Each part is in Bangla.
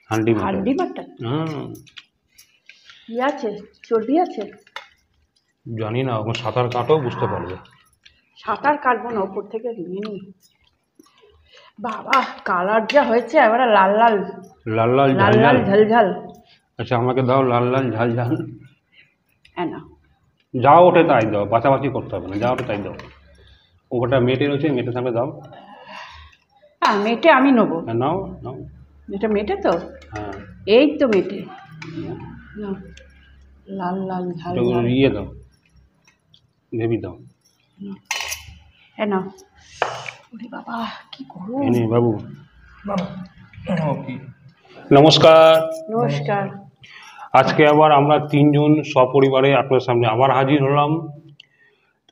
হান্ডি মাটন। হান্ডি মাটন কি আছে? চর্বি আছে? জানি না, ওখানে সাঁতার কাটাও বুঝতে পারবে। সাঁতার কাটবো না, ওপর থেকে নিয়ে নি। বাবা কালার যা হয়েছে এবারে লাল লাল লাল লাল লাল ঝাল লাল ঝাল। ঝাল ঝাল। আচ্ছা আমাকে দাও লাল লাল ঝাল ঝাল। হ্যাঁ না, যা ওঠে তাই দাও, বাছাবাছি করতে হবে না, যা ওঠে তাই দাও। ওটা মেটে রয়েছে, মেটে সামনে দাও। হ্যাঁ মেটে আমি নেবো। হ্যাঁ নাও নাও। এটা মেটে তো? হ্যাঁ এই তো মেটে। নাও, লাল লাল ঝাল এটা ঝাল। ইয়ে দাও, ভেবি দাও। হ্যাঁ না, ওরে বাবা কি গরম। এনে বাবু। নমস্কার। নমস্কার। আজকে আবার আমরা তিনজন সপরিবারে আপনার সামনে আবার হাজির হলাম।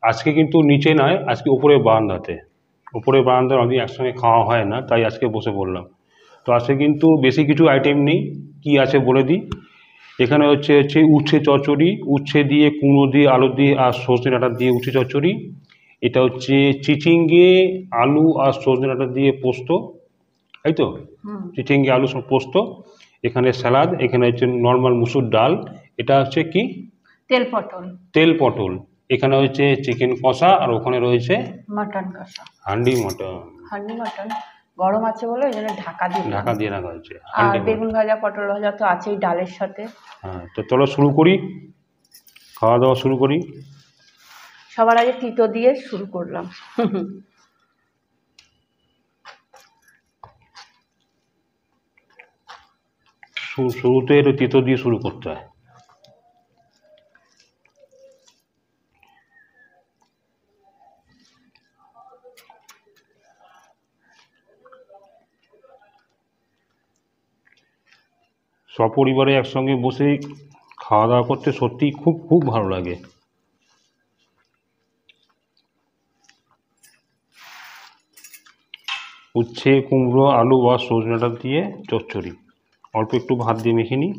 আজকে কিন্তু নিচে নয়, আজকে উপরে বারান্দাতে। উপরে বারান্দায় অনেক একসঙ্গে খাওয়া হয় না, তাই আজকে বসে পড়লাম। তো আজকে কিন্তু বেশি কিছু আইটেম নেই, কি আছে বলে দিই। এখানে হচ্ছে উচ্ছে চচ্চড়ি, উচ্ছে দিয়ে কুমড়ো দিয়ে আলু দিয়ে আর সজনে ডাঁটা দিয়ে উচ্ছে চচ্চড়ি। এটা হচ্ছে চিচিঙ্গে আলু আর সজনে ডাঁটা দিয়ে পোস্ত, তাই তো? চিচিঙ্গে আলু পোস্ত। এখানে স্যালাড, এখানে হচ্ছে নর্মাল মুসুর ডাল। এটা হচ্ছে কি? তেল পটল। তেল পটল। এখানে হচ্ছে চিকেন কষা আর ওখানে রয়েছে মাটন কষা। হান্ডি মটন। হান্ডি মাটন গরম আছে বলে ওই জন্য ঢাকা দিয়ে ঢাকা দিয়ে রাখা হয়েছে আর হান্ডি বেগুন মটন। ভাজা পটল ভাজা তো আছেই ডালের সাথে। হ্যাঁ, তো চলো শুরু করি, খাওয়া দাওয়া শুরু করি। সবার আগে তিতো দিয়ে শুরু করলাম। শুরুতে একটু তিতো দিয়ে শুরু করতে হয়। সপরিবারে একসঙ্গে বসে খাওয়া দাওয়া করতে সত্যিই খুব খুব ভালো লাগে। উচ্ছে কুমড়ো আলু বা সজনে ডাঁটা দিয়ে চচ্চড়ি, অল্প একটু ভাত দিয়ে মেখে নিই।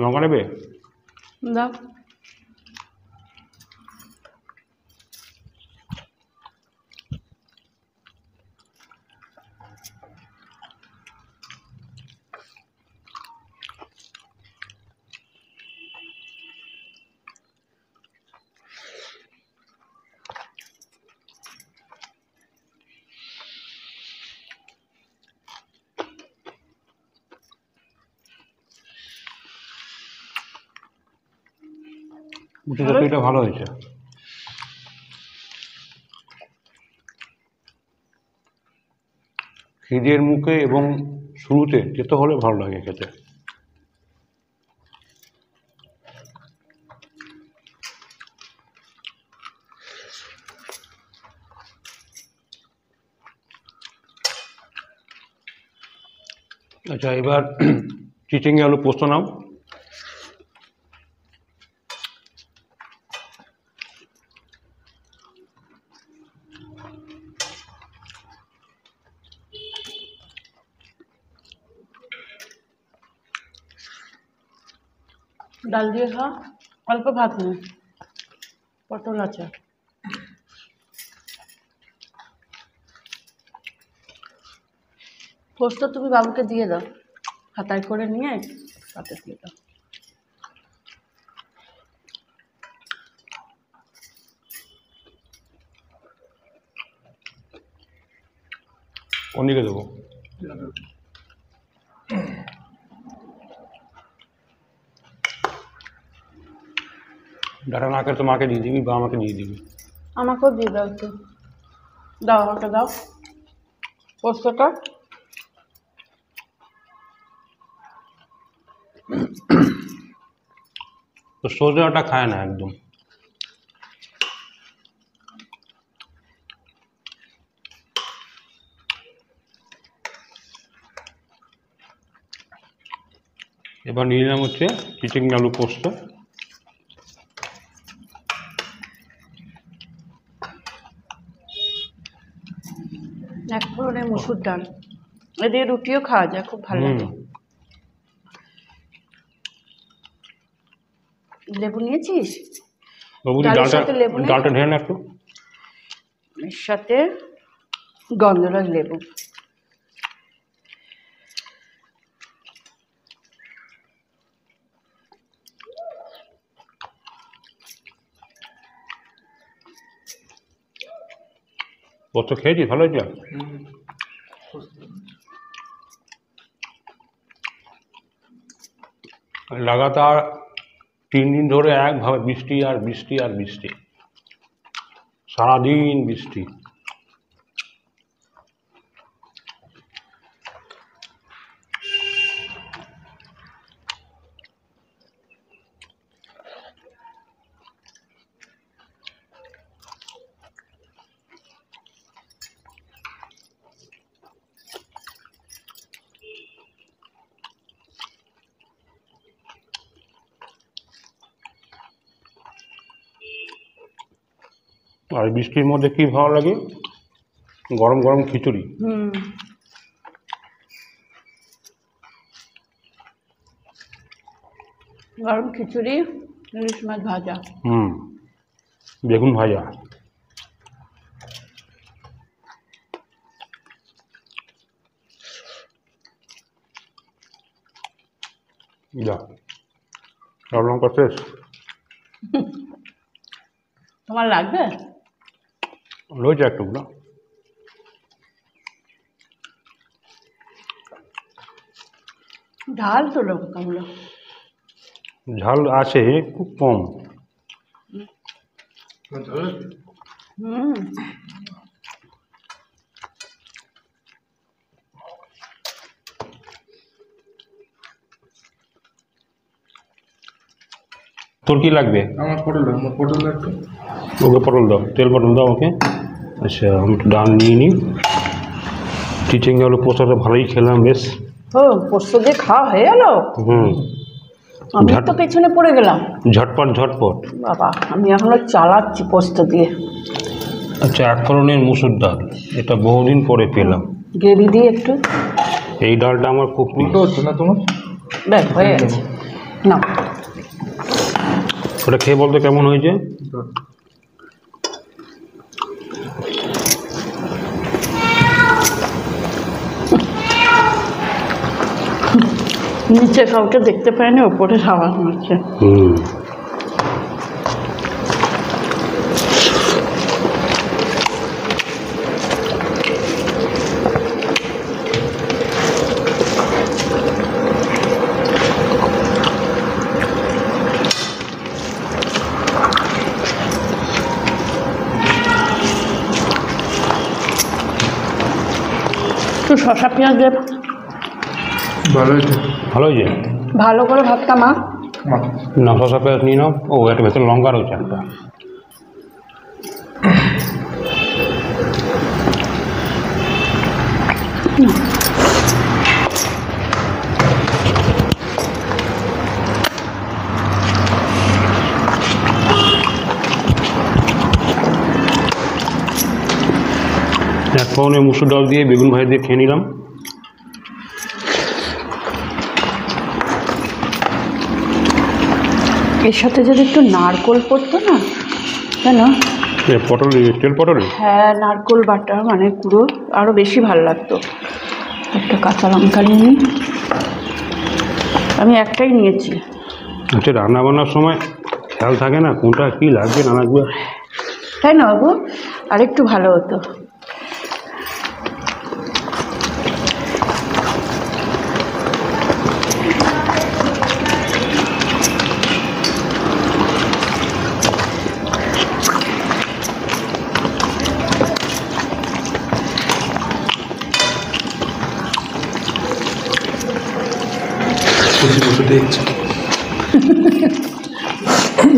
লঙ্কা নেবে? দাও। উচ্ছে চচ্চড়িটা ভালো হয়েছে। খিদের মুখে এবং শুরুতে যেতে হলে ভালো লাগে খেতে। আচ্ছা এবার চিচিঙ্গে আলু পোস্ত নাও। ডাল দিয়ে খা, অল্প ভাত নেই, পটল আছে। পোস্ত তুমি বাবুকে দিয়ে দাও, খাতায় করে নিয়ে তাতে দিয়ে দাও। কোন দিকে দেবো? ডাটা না করে তো মাকে দিয়ে দিবি বা আমাকে দিয়ে দিবি। আমাকেও দিয়ে দাও একটু, দাও আমাকে দাও পোস্তটা। তো সজনে ডাঁটা খায় না একদম। এবার নিয়ে নিলাম হচ্ছে চিচিঙ্গে আলু পোস্ত। এক ধরনের মুসুর ডাল, এ দিয়ে রুটিও খাওয়া যায়, খুব ভালো লাগে। লেবু নিয়েছিস? বাবুজি ডালের ডালটা সাথে লেবু নেই? ডালটা ঢেলে না একটু। এর সাথে গন্ধরাজ লেবু। পোস্ত খেয়েছি, ভালো হয়েছে। লাগাতার 3 দিন ধরে একভাবে বৃষ্টি আর বৃষ্টি আর বৃষ্টি, সারাদিন বৃষ্টি। আর বৃষ্টির মধ্যে কি ভালো লাগে, গরম গরম খিচুড়ি। গরম খিচুড়ি, ইলিশ মাছ ভাজা, বেগুন ভাজা। যা লঙ্কা শেষ। তোমার লাগবে? রয়েছে একটুগুলো। ঝাল তো লঙ্কাগুলো। ঝাল আছে, খুব কম। তোর কি লাগবে? আমার পটল একটু। ওকে পটল দাও, তেল পটল দাও ওকে। আচ্ছা, আমি একটু ডাল নিয়ে নিই। চিচিঙ্গা আলু পোস্তাটা ভালোই খেলাম বেশ। ও, পোস্ত দিয়ে খাওয়া হয়ে গেল? আমি তো পেছনে পড়ে গেলাম। ঝটপট ঝটপট। বাবা, আমি এখনো চালাচ্ছি পোস্ত দিয়ে। আচ্ছা, 1 ফোড়নের মুসুর ডাল, এটা বহুদিন পরে পেলাম। গ্রেভি দিয়ে একটু। এই ডালটা আমার খুব উল্টো হচ্ছে না তোমার? দেখ হয়ে গেছে না। ওটা খেয়ে বলতে কেমন হয়েছে? নিচে কাউকে দেখতে পাইনি, ওপরে আওয়াজ মারছে। একটু শসা পেঁয়াজ দেব। ভালো হয়েছে। ভালো হয়েছে। ভালো করে ভাতটা মা। না, শসা পেঁয়াজ নিয়ে নাও। ও, একটা ভেতরে লঙ্কা রয়েছে একটা। এক ফোড়নে মুসুর ডাল দিয়ে বেগুন ভাজি দিয়ে খেয়ে নিলাম। এর সাথে যদি একটু নারকোল পড়তো না, কেন পটল, তেল পটল। হ্যাঁ, নারকোল বাটা মানে পুরো, আরও বেশি ভালো লাগতো। একটা কাঁচা লঙ্কা নিয়ে নিই। আমি একটাই নিয়েছি। আচ্ছা, রান্না বান্নার সময় খেয়াল থাকে না কোনটা কী লাগবে না লাগবে, তাই না বাবু? আর একটু ভালো হতো।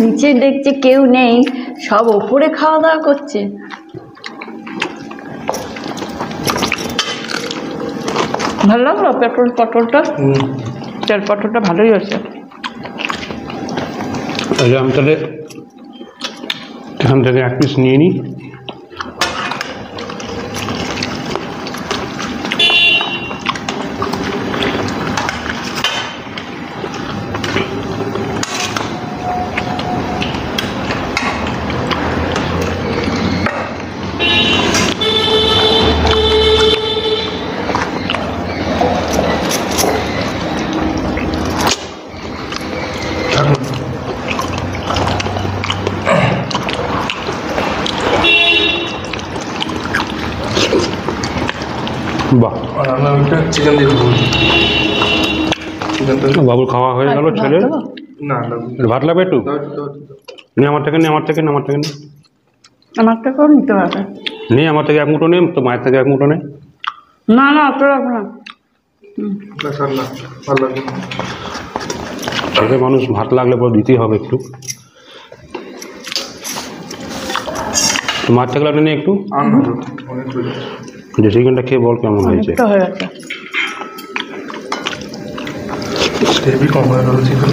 নিচে দেখছে কেউ নেই, সব ওপরে খাওয়া দাওয়া করছে। ভালো লাগলো পটলটা? তেল পটলটা ভালোই হয়েছে। আমি তাহলে এখান থেকে 1 পিস নিয়ে নিই। বাহ, আর আমরা ওইটা চিকেন দিয়ে খাবো। চিকেনটা বাবুর খাওয়া হয়ে গেল। আর একটু ভাত ছেলের দেবো? না লাগবে। একটু ভাত লাগবে একটু? দাও, দাও, দাও। নে আমার থেকে, নে আমার থেকে, নে আমার থেকে, নে আমারটাকেও নিতে পারবে। নে আমার থেকে এক মুঠো নে, তো মায়ের থেকে এক মুঠো নে। না না অত রাখবো না। না, স্যার না, ভালো লাগবে না। ছেলে মানুষ, ভাত লাগলে পরে দিতেই হবে একটু। তো মায়ের থেকে লাগলে নে একটু, আর না তো, অনেক হয়ে যাচ্ছে। যে চিকেনটা খেয়ে বল কেমন হয়েছে। অনেকটা হয়ে গেছে। হেভি কম হয়ে গেল চিকেন।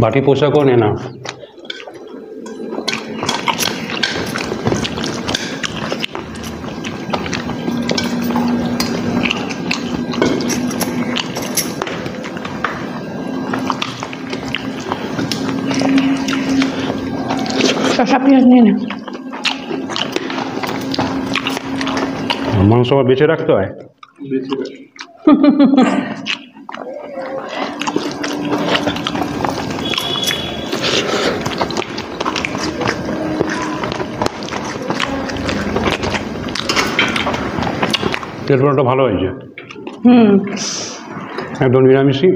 বাটি পোশাকও নে না। শসা পেঁয়াজ নিয়ে নে। মাংস আবার বেঁচে রাখতে হয়। বেশি দেয়। তেল পোড়াটা ভালো হয়েছে, হুম, একদম নিরামিষই।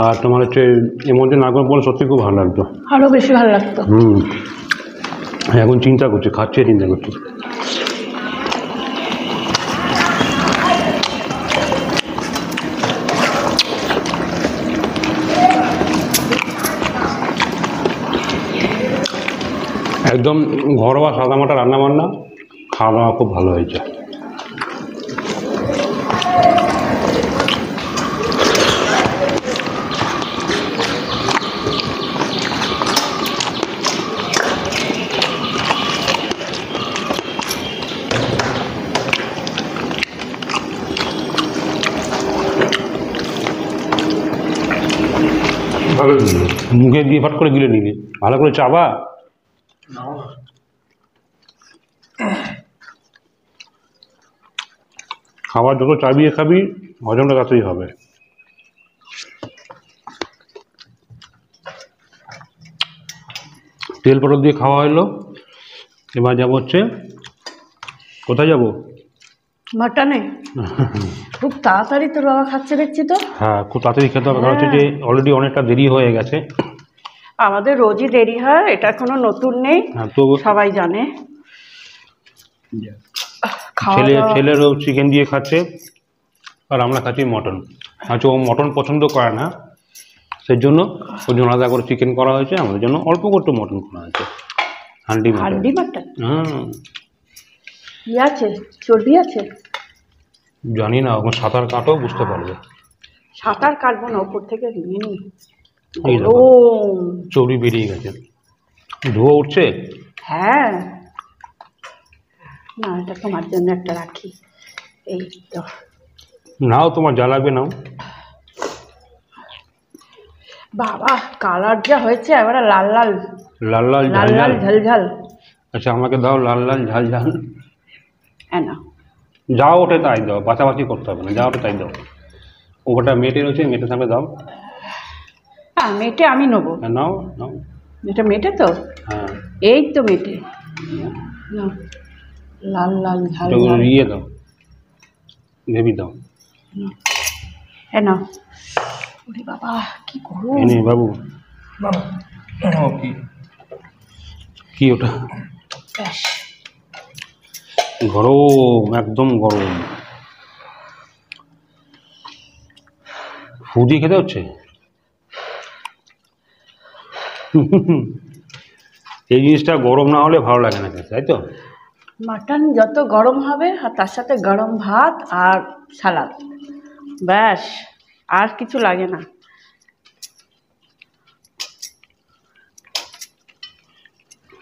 আর তোমার হচ্ছে এর মধ্যে নাগর বল সত্যি খুব ভালো লাগতো। আরো বেশি ভালো লাগতো। এখন চিন্তা করছি, খাচ্ছে চিন্তা করছি। একদম ঘরোয়া সাদামাটা রান্নাবান্না, খাওয়া দাওয়া খুব ভালো হয়েছে। ভালো হয়েছে। মুখে দিয়ে ফাট করে গিলে নিবি, ভালো করে চাবা। নাও না। খাবার যত চাবিয়ে খাবি হজমটা তাড়াতাড়ি হবে। তেল পটল দিয়ে খাওয়া হলো, এবার যাবো হচ্ছে, কোথায় যাবো? মাটনে খুব তাড়াতাড়ি তোর বাবা খাচ্ছে দেখছি তো। হ্যাঁ, খুব তাড়াতাড়ি খেতে হবে, কারণ হচ্ছে যে অলরেডি অনেকটা দেরি হয়ে গেছে। আমাদের রোজই দেরি হয়, এটা কোনো নতুন নেই, হ্যাঁ, তো সবাই জানে। খাওয়া দাওয়া ছেলেরও চিকেন দিয়ে খাচ্ছে, আর আমরা খাচ্ছি মটন। আচ্ছা, ও মটন পছন্দ করে না, সেই জন্য ওর জন্য আলাদা করে চিকেন করা হয়েছে, আমাদের জন্য অল্প করে একটু মটন করা হয়েছে। হান্ডি মটন। হান্ডি মাটন হ্যাঁ, কি আছে, চর্বি আছে? জানি না, ওখানে সাঁতার কাটো বুঝতে পারবে। সাঁতার কাটবো না, ওপর থেকে নিয়ে নি। এই দেখো, গরম। চর্বি বেরিয়ে গেছে, ধোয়া উঠছে। হ্যাঁ, না এটা তোমার জন্য একটা রাখি। এই তো নাও, তোমার যা লাগবে নাও। বাবা, কালার যা হয়েছে এবারে লাল লাল লাল লাল লাল ঝাল লাল ঝাল। ঝাল ঝাল। আচ্ছা, আমাকে দাও লাল লাল ঝাল ঝাল। হ্যাঁ না, যা ওঠে তাই দাও, বাছাবাছি করতে হবে না, যা ওঠে তাই দাও। ওটা মেটে রয়েছে, মেটে সামনে দাও। হ্যাঁ মেটে আমি নেবো। হ্যাঁ, নাও নাও। এটা মেটে তো, হ্যাঁ, এই তো মেটে। নাও, লাল লাল ঝাল এটা ঝাল। ইয়ে দাও, ভেবি দাও। হ্যাঁ না, ওরে বাবা কি গরম। এনে বাবু, না না। ও কি? কি ওটা? ব্যাস, গরম, একদম গরম। ফুজি খেতে হচ্ছে। এই জিনিসটা গরম না হলে ভালো লাগে না খেতে, তাই তো? মাটন যত গরম হবে আর তার সাথে গরম ভাত আর সালাদ, ব্যাস আর কিছু লাগে না।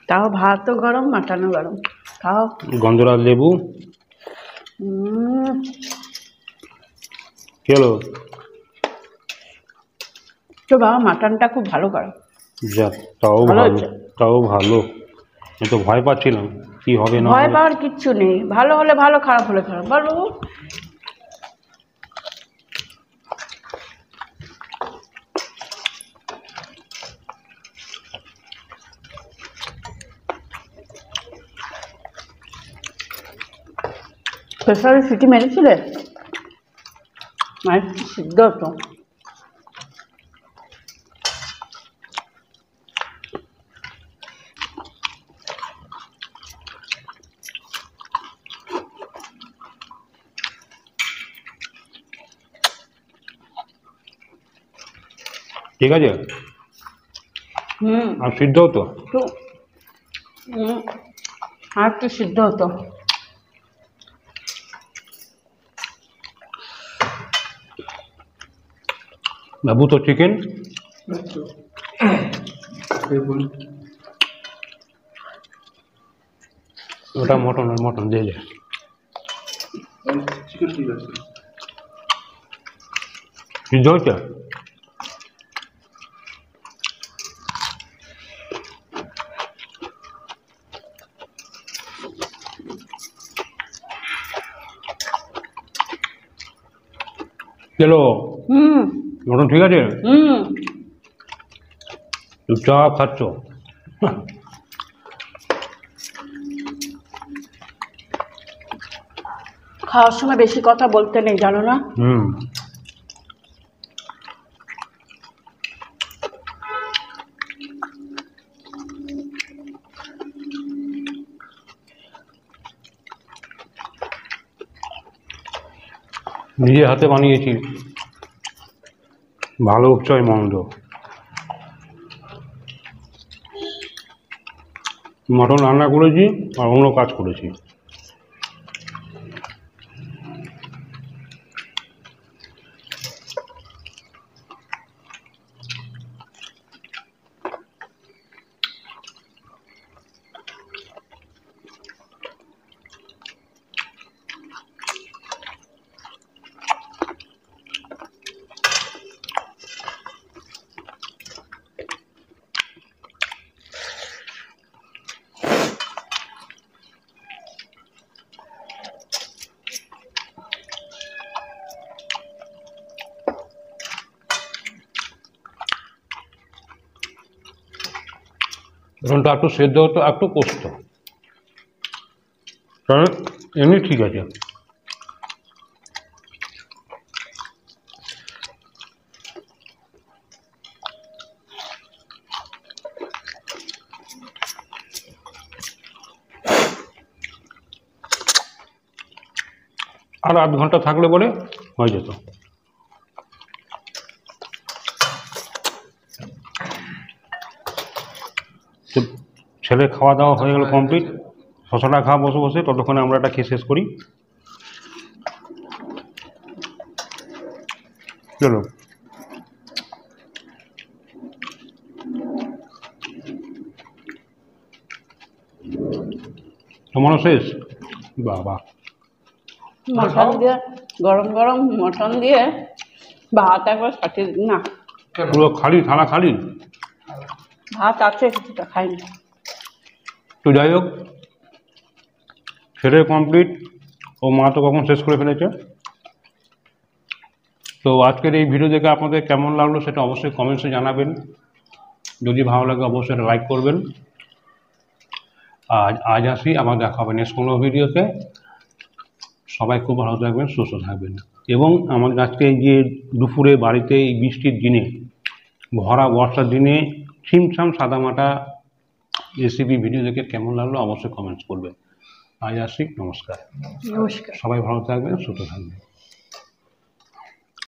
তাও ভাতও গরম, মাটনও গরম। তাও গন্ধরাজ লেবু। কি হলো? তো বাবা মাটনটা খুব ভালো করে। যাক, তাও ভালো ভালো, হয়েছে। তাও ভালো। আমি তো ভয় পাচ্ছিলাম কি হবে না ভয় হবে। পাওয়ার কিচ্ছু নেই, ভালো হলে ভালো, খারাপ হলে খারাপ। বল বাবু। প্রেসারে সিটি মেরেছিলে? আর একটু সিদ্ধ হতো। ঠিক আছে, হুম, আর সিদ্ধ হতো। একটু আর একটু সিদ্ধ হতো। বাবু তো চিকেন, ওটা মটন, মটন দিয়ে দে। চিকেন ঠিক আছে। সিদ্ধ হচ্ছে? চলো, হুম মটন ঠিক আছে? হুম চুপচাপ খাচ্ছ। খাওয়ার সময় বেশি কথা বলতে নেই, জানো না? হুম, নিজে হাতে বানিয়েছি, ভালো উচ্চয় মন্দ। মটন রান্না করেছি আর অন্য কাজ করেছি। মটনটা একটু সেদ্ধ হতো, একটু কষতো, তাহলে এমনি ঠিক আছে। আর আধ ঘন্টা থাকলে পরে হয়ে যেত। তো ছেলে খাওয়া দাওয়া হয়ে গেল কমপ্লিট, শশাটা খাওয়া বসে বসে, ততক্ষণে আমরা এটা খেয়ে শেষ করি। চলো, তোমারও শেষ? বাবা, মটন দিয়ে, গরম গরম মটন দিয়ে ভাত একবার সাথে না। পুরো খালি, থালা খালি। ভাত আছে কিছুটা, খাইনি। তো যাই হোক, ছেলে কমপ্লিট, ও মা তো কখন শেষ করে ফেলেছে। তো আজকের এই ভিডিও দেখে আপনাদের কেমন লাগলো সেটা অবশ্যই কমেন্টসে জানাবেন। যদি ভালো লাগে অবশ্যই লাইক করবেন। আজ আসি, আবার দেখা হবে নেক্সট কোনো ভিডিওতে। সবাই খুব ভালো থাকবেন, সুস্থ থাকবেন। এবং আমার আজকে এই যে দুপুরে বাড়িতে এই বৃষ্টির দিনে, ভরা বর্ষার দিনে ছিমছাম সাদামাটা রেসিপি ভিডিও দেখে কেমন লাগলো অবশ্যই কমেন্টস করবেন। আজ আসি, নমস্কার। নমস্কার। সবাই ভালো থাকবেন, সুস্থ থাকবেন।